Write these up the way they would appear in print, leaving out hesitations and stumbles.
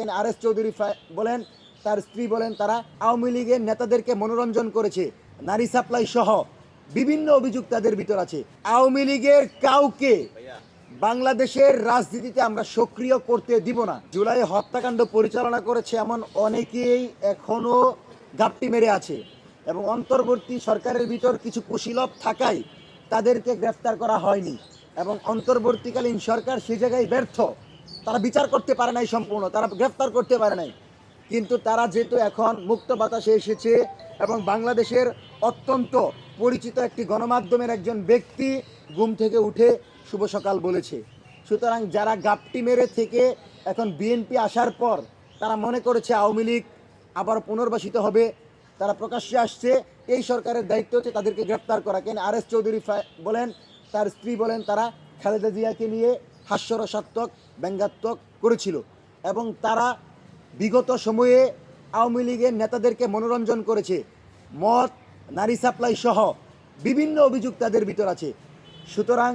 কেন আরএস চৌধুরী বলেন, তার স্ত্রী বলেন, তারা আওয়ামী লীগের নেতাদেরকে মনোরঞ্জন করেছে, নারী সাপ্লাই সহ বিভিন্ন অভিযোগ তাদের ভিতর আছে। আওয়ামী লীগের কাউকে বাংলাদেশের রাজনীতিতে আমরা সক্রিয় করতে দিব না। জুলাই হত্যাকাণ্ড পরিচালনা করেছে এমন অনেকেই এখনো গাপ্টি মেরে আছে এবং অন্তর্বর্তী সরকারের ভিতর কিছু কুশীলব থাকায় তাদেরকে গ্রেফতার করা হয়নি এবং অন্তর্বর্তীকালীন সরকার সে জায়গায় ব্যর্থ। তারা বিচার করতে পারে নাই সম্পূর্ণ, তারা গ্রেফতার করতে পারে নাই। কিন্তু তারা যেহেতু এখন মুক্ত বাতাসে এসেছে এবং বাংলাদেশের অত্যন্ত পরিচিত একটি গণমাধ্যমের একজন ব্যক্তি ঘুম থেকে উঠে শুভ সকাল বলেছে, সুতরাং যারা গাপটি মেরে থেকে এখন বিএনপি আসার পর তারা মনে করেছে আওয়ামী লীগ আবার পুনর্বাসিত হবে, তারা প্রকাশ্যে আসছে। এই সরকারের দায়িত্ব হচ্ছে তাদেরকে গ্রেপ্তার করা। কেন আরএস চৌধুরী বলেন, তার স্ত্রী বলেন, তারা খালেদা জিয়াকে নিয়ে হাস্যরসাত্মক ব্যঙ্গাত্মক করেছিল এবং তারা বিগত সময়ে আওয়ামী লীগের নেতাদেরকে মনোরঞ্জন করেছে, মদ, নারী সাপ্লাই সহ বিভিন্ন অভিযোগ তাদের ভিতর আছে। সুতরাং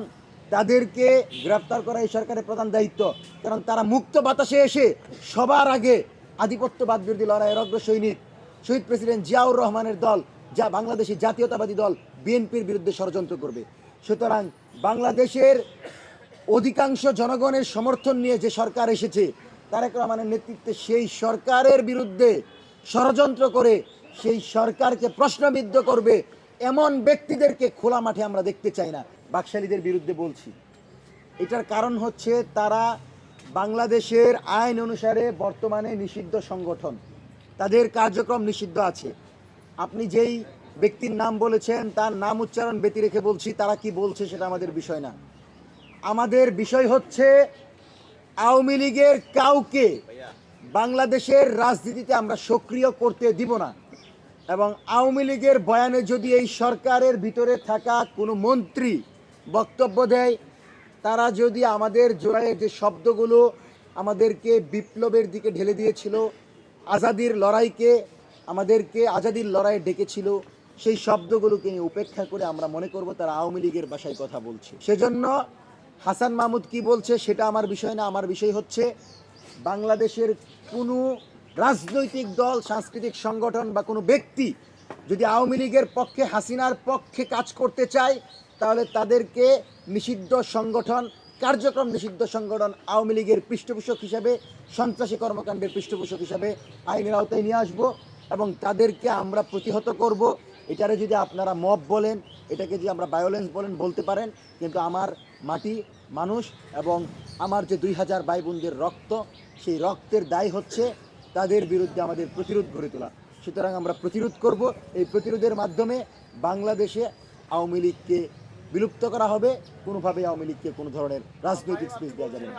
তাদেরকে গ্রেফতার করা এই সরকারের প্রধান দায়িত্ব, কারণ তারা মুক্ত বাতাসে এসে সবার আগে আধিপত্যবাদ বিরোধী লড়াইয়ের অগ্রসৈনিক শহীদ প্রেসিডেন্ট জিয়াউর রহমানের দল, যা বাংলাদেশি জাতীয়তাবাদী দল বিএনপির বিরুদ্ধে ষড়যন্ত্র করবে। সুতরাং বাংলাদেশের অধিকাংশ জনগণের সমর্থন নিয়ে যে সরকার এসেছে তারেক রহমানের নেতৃত্বে, সেই সরকারের বিরুদ্ধে ষড়যন্ত্র করে সেই সরকারকে প্রশ্নবিদ্ধ করবে এমন ব্যক্তিদেরকে খোলা মাঠে আমরা দেখতে চাই না। বাকশালীদের বিরুদ্ধে বলছি, এটার কারণ হচ্ছে তারা বাংলাদেশের আইন অনুসারে বর্তমানে নিষিদ্ধ সংগঠন, তাদের কার্যক্রম নিষিদ্ধ আছে। আপনি যেই ব্যক্তির নাম বলেছেন তার নাম উচ্চারণ ব্যতি রেখে বলছি, তারা কি বলছে সেটা আমাদের বিষয় না। আমাদের বিষয় হচ্ছে আওয়ামী লীগের কাউকে বাংলাদেশের রাজনীতিতে আমরা সক্রিয় করতে দিব না এবং আওয়ামী লীগের বয়ানে যদি এই সরকারের ভিতরে থাকা কোনো মন্ত্রী বক্তব্য দেয়, তারা যদি আমাদের জোড়ায় যে শব্দগুলো আমাদেরকে বিপ্লবের দিকে ঢেলে দিয়েছিল, আজাদির লড়াইকে আমাদেরকে আজাদির লড়াইয়ে ডেকেছিল, সেই শব্দগুলোকে উপেক্ষা করে আমরা মনে করব তারা আওয়ামী লীগের ভাষায় কথা বলছে। সেজন্য হাসান মাহমুদ কি বলছে সেটা আমার বিষয় না। আমার বিষয় হচ্ছে বাংলাদেশের কোনো রাজনৈতিক দল, সাংস্কৃতিক সংগঠন বা কোনো ব্যক্তি যদি আওয়ামী লীগের পক্ষে, হাসিনার পক্ষে কাজ করতে চায়, তাহলে তাদেরকে নিষিদ্ধ সংগঠন, কার্যক্রম নিষিদ্ধ সংগঠন আওয়ামী লীগের পৃষ্ঠপোষক হিসাবে, সন্ত্রাসী কর্মকাণ্ডের পৃষ্ঠপোষক হিসাবে আইনের আওতায় নিয়ে আসব এবং তাদেরকে আমরা প্রতিহত করব। এটারে যদি আপনারা মব বলেন, এটাকে যদি আমরা ভায়োলেন্স বলেন, বলতে পারেন, কিন্তু আমার মাটি, মানুষ এবং আমার যে 2000 ভাই বোনদের রক্ত, সেই রক্তের দায় হচ্ছে তাদের বিরুদ্ধে আমাদের প্রতিরোধ গড়ে তোলা। সুতরাং আমরা প্রতিরোধ করব। এই প্রতিরোধের মাধ্যমে বাংলাদেশে আওয়ামী লীগকে বিলুপ্ত করা হবে। কোনোভাবে আওয়ামী লীগকে কোনো ধরনের রাজনৈতিক স্পেস দেওয়া যাবে না।